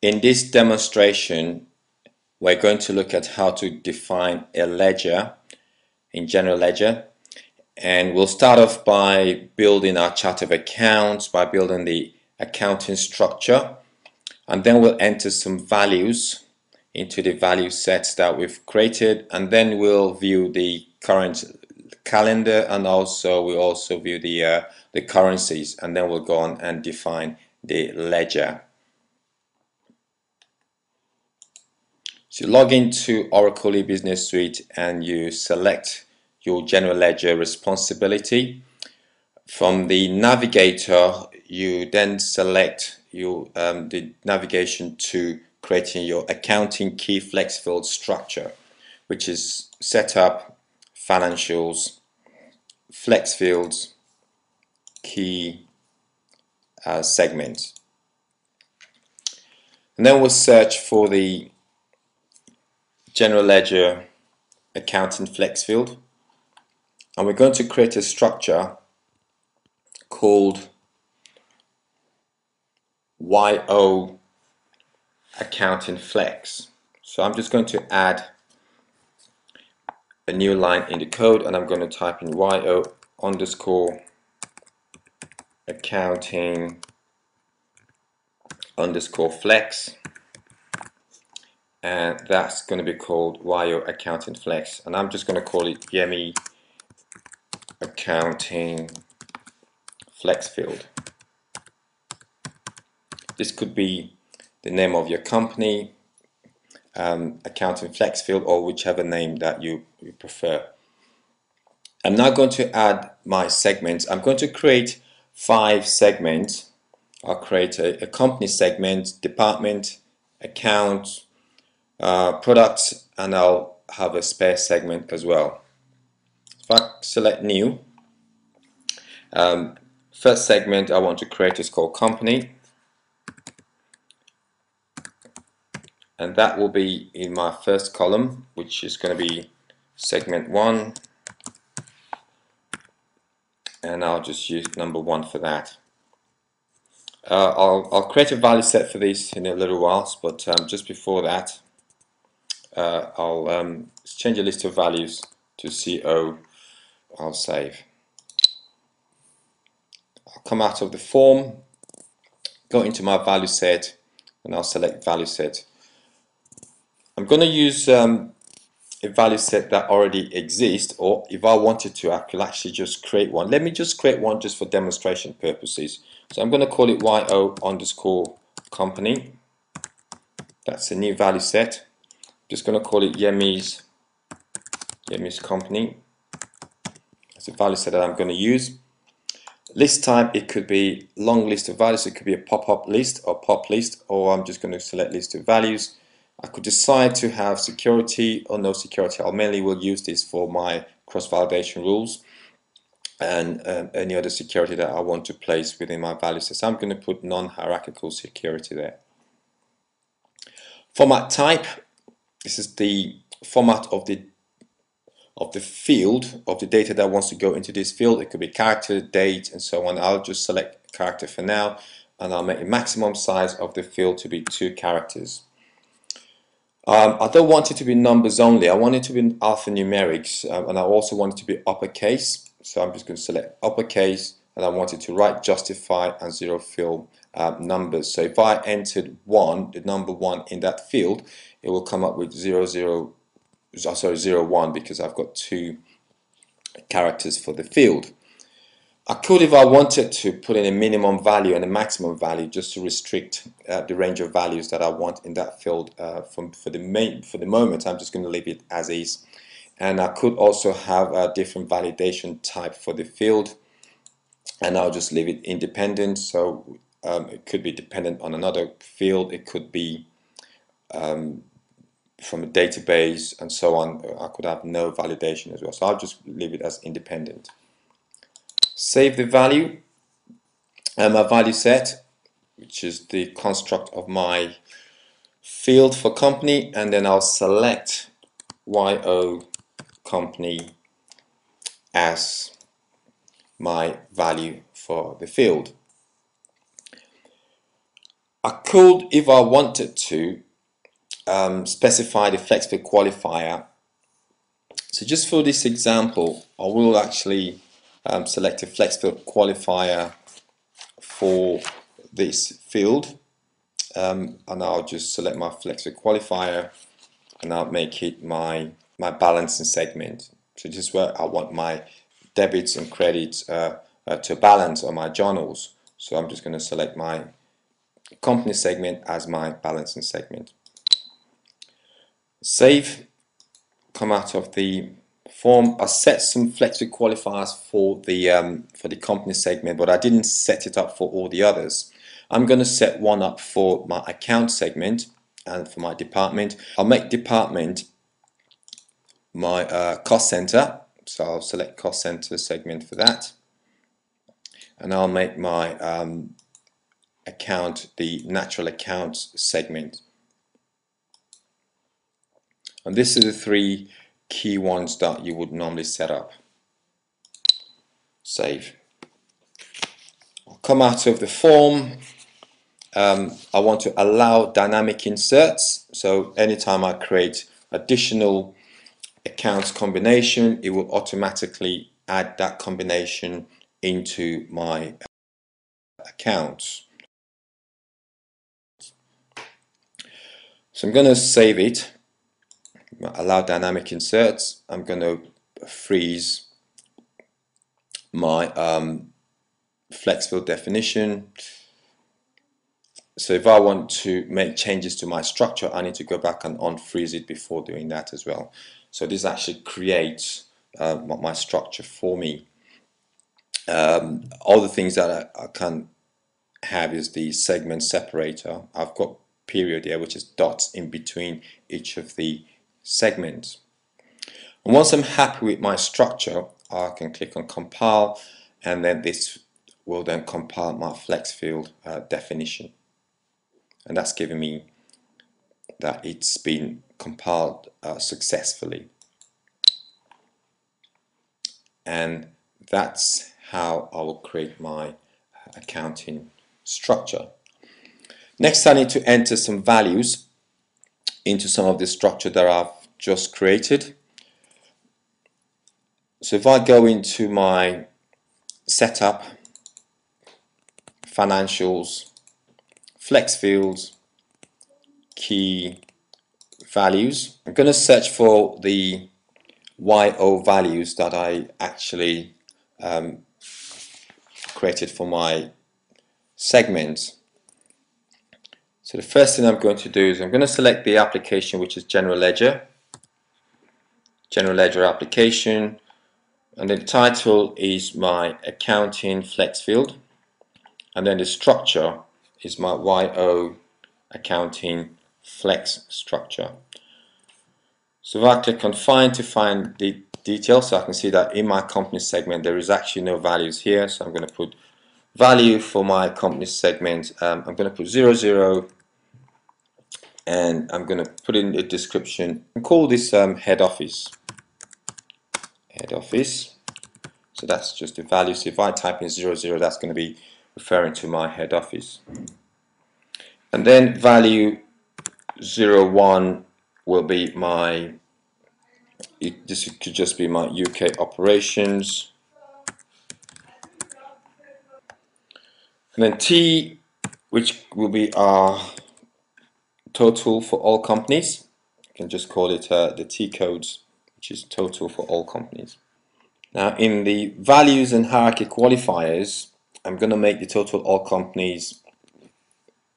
In this demonstration, we're going to look at how to define a ledger in general ledger, and we'll start off by building our chart of accounts, by building the accounting structure, and then we'll enter some values into the value sets that we've created, and then we'll view the current calendar, and we'll also view the currencies, and then we'll go on and define the ledger. So log into Oracle eBusiness Suite and you select your general ledger responsibility. From the navigator, you then select the navigation to creating your accounting key flex field structure, which is setup, financials, flex fields, key segments. And then we'll search for the general ledger accounting flex field, and we're going to create a structure called YO accounting flex. So I'm just going to add a new line in the code, and I'm going to type in YO underscore accounting underscore flex, and that's going to be called YO accounting flex, and I'm just going to call it Ieee accounting flex field. This could be the name of your company, accounting flex field, or whichever name that you prefer. I'm now going to add my segments. I'm going to create 5 segments. I'll create a company segment, department, account, products, and I'll have a spare segment as well. If I select new, first segment I want to create is called company, and that will be in my first column, which is going to be segment 1, and I'll just use number 1 for that. I'll create a value set for this in a little while, but just before that, I'll change a list of values to CO. I'll save. I'll come out of the form, go into my value set, and I'll select value set. I'm going to use a value set that already exists, or if I wanted to, I could actually just create one. Let me just create one just for demonstration purposes. So I'm going to call it YO underscore company. That's a new value set. Just going to call it Ieee's company. That's a value set that I'm going to use. List type, it could be long list of values, it could be a pop-up list or pop list, or I'm just going to select list of values. I could decide to have security or no security. I mainly will use this for my cross-validation rules and any other security that I want to place within my value set. So I'm going to put non-hierarchical security there. Format type, this is the format of the field, of the data that wants to go into this field. It could be character, date, and so on. I'll just select character for now, and I'll make the maximum size of the field to be 2 characters. I don't want it to be numbers only. I want it to be alphanumerics, and I also want it to be uppercase. So I'm just going to select uppercase, and I want it to write, justify, and 0 fill numbers. So if I entered 1, the number 1 in that field, it will come up with 0, 1, because I've got 2 characters for the field. I could, if I wanted to, put in a minimum value and a maximum value just to restrict the range of values that I want in that field. For the moment, I'm just going to leave it as is. And I could also have a different validation type for the field, and I'll just leave it independent. So it could be dependent on another field. It could be from a database and so on. I could have no validation as well. So I'll just leave it as independent. Save the value and my value set, which is the construct of my field for company, and then I'll select YO company as my value for the field. I could, if I wanted to, specify the flex field qualifier. So just for this example, I will actually select a flex field qualifier for this field, and I'll just select my flex field qualifier, and I'll make it my balancing segment. So this is where I want my debits and credits to balance on my journals. So I'm just going to select my company segment as my balancing segment. Save, come out of the form. I set some flex field qualifiers for the company segment, but I didn't set it up for all the others. I'm going to set one up for my account segment and for my department. I'll make department my cost center, so I'll select cost center segment for that, and I'll make my account the natural accounts segment. And this is the three key ones that you would normally set up. Save. I'll come out of the form. I want to allow dynamic inserts, so anytime I create additional accounts combination, it will automatically add that combination into my accounts. So I'm going to save it, allow dynamic inserts. I'm going to freeze my flex field definition. So if I want to make changes to my structure, I need to go back and unfreeze it before doing that as well. So this actually creates my structure for me. All the things that I can have is the segment separator. I've got period here, which is dots in between each of the segments. And once I'm happy with my structure, I can click on compile, and then this will then compile my flex field definition. And that's giving me that it's been compiled successfully. And that's how I will create my accounting structure. Next, I need to enter some values into some of the structure that I've just created. So if I go into my setup, financials, flex fields, key values, I'm going to search for the YO values that I actually created for my segments. So the first thing I'm going to do is I'm going to select the application, which is General Ledger application, and the title is my accounting flex field, and then the structure is my YO accounting flex structure. So if I click on find to find the details, so I can see that in my company segment there is actually no values here, so I'm going to put value for my company segment. I'm going to put 00, and I'm going to put in the description and call this head office. So that's just the value. So if I type in 00, that's going to be referring to my head office. And then value 01 will be my, this could just be my UK operations. And then T, which will be our total for all companies. You can just call it the T codes, which is total for all companies. Now in the values and hierarchy qualifiers, I'm going to make the total all companies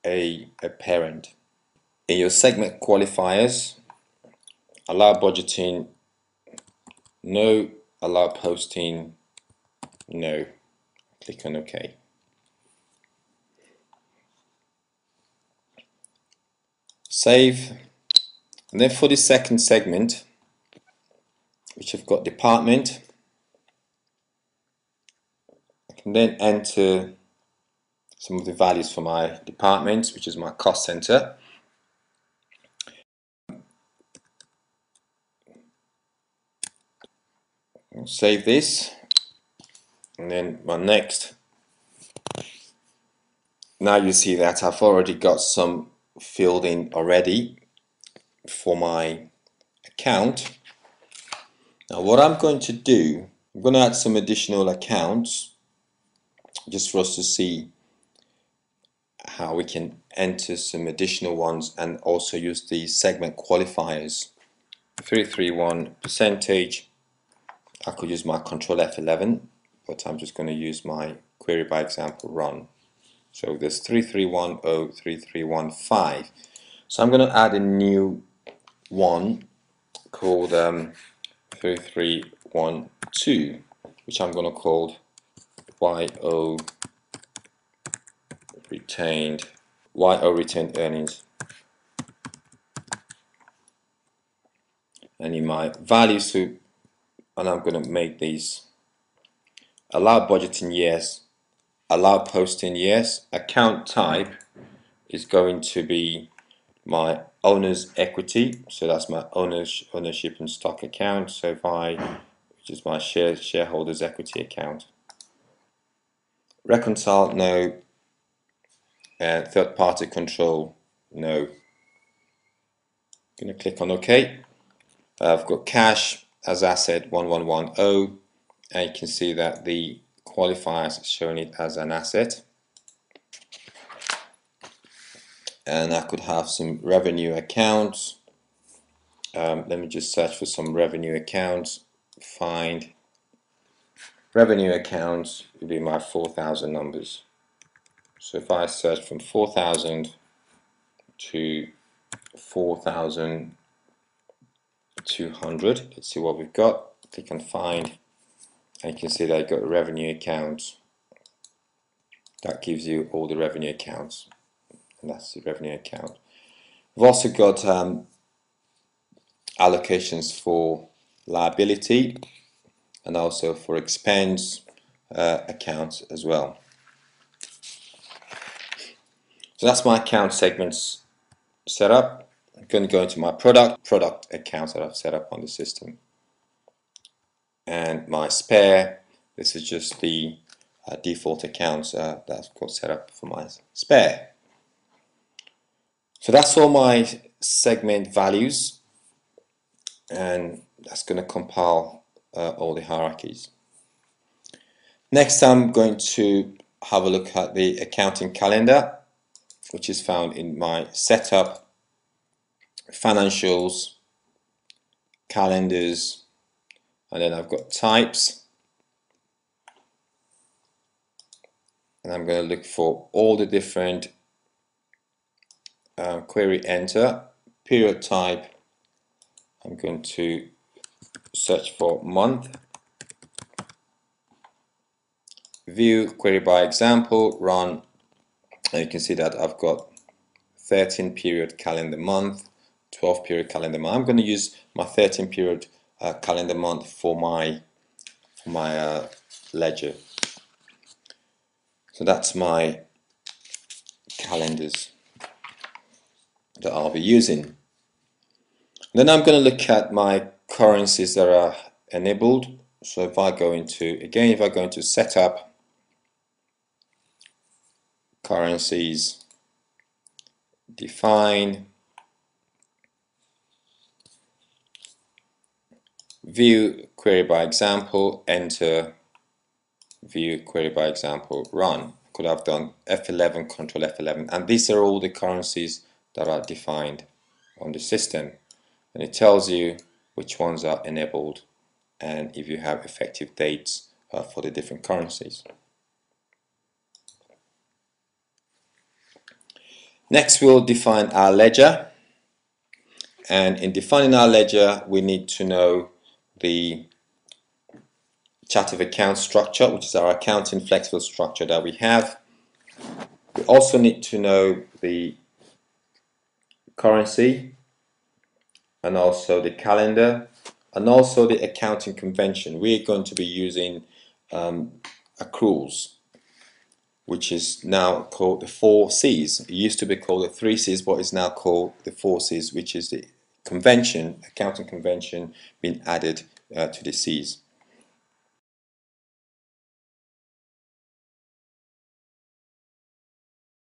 a parent. In your segment qualifiers, allow budgeting, no. Allow posting, no. Click on OK. Save. And then for the second segment, which I've got department, I can then enter some of the values for my department, which is my cost center. I'll save this, and then my next Now you see that I've already got some filled in already for my account. Now what I'm going to do, I'm going to add some additional accounts just for us to see how we can enter some additional ones and also use the segment qualifiers. 331 percentage. I could use my control F11, but I'm just going to use my query by example run. So there's 3310, 3315. So I'm going to add a new one called 3312, which I'm going to call YO retained earnings. And in my value soup, and I'm going to make these allow budgeting yes, allow posting yes. Account type is going to be my owner's equity, so that's my ownership and stock account. So if which is my shareholders equity account. Reconcile, no. Third party control, no. I'm going to click on OK. I've got cash as asset 1110, and you can see that the qualifiers showing it as an asset. And I could have some revenue accounts. Let me just search for some revenue accounts. Find revenue accounts would be my 4,000 numbers. So if I search from 4,000 to 4,200, let's see what we've got. Click on find, and you can see that I've got revenue accounts. That gives you all the revenue accounts, and that's the revenue account. We've also got allocations for liability and also for expense accounts as well. So that's my account segments set up. I'm going to go into my product accounts that I've set up on the system. And my spare, this is just the default accounts that I've got set up for my spare. So that's all my segment values, and that's going to compile all the hierarchies. Next, I'm going to have a look at the accounting calendar, which is found in my setup, financials, calendars, and then I've got types. And I'm going to look for all the different query enter, period type. I'm going to search for month, view query by example, run, and you can see that I've got 13 period calendar month, 12 period calendar month. I'm going to use my 13 period calendar month for my ledger. So that's my calendars that I'll be using. Then I'm going to look at my currencies that are enabled. So if I go into setup, currencies, define, view query by example, enter, view query by example, run. Could have done F11, control F11, and these are all the currencies that are defined on the system, and it tells you which ones are enabled and if you have effective dates for the different currencies. Next, we'll define our ledger, and in defining our ledger we need to know the chart of account structure, which is our accounting flexible structure that we have. We also need to know the currency and also the calendar and also the accounting convention. We're going to be using accruals, which is now called the 4 C's. It used to be called the 3 C's, but it's now called the 4 C's, which is the convention, accounting convention being added to the C's.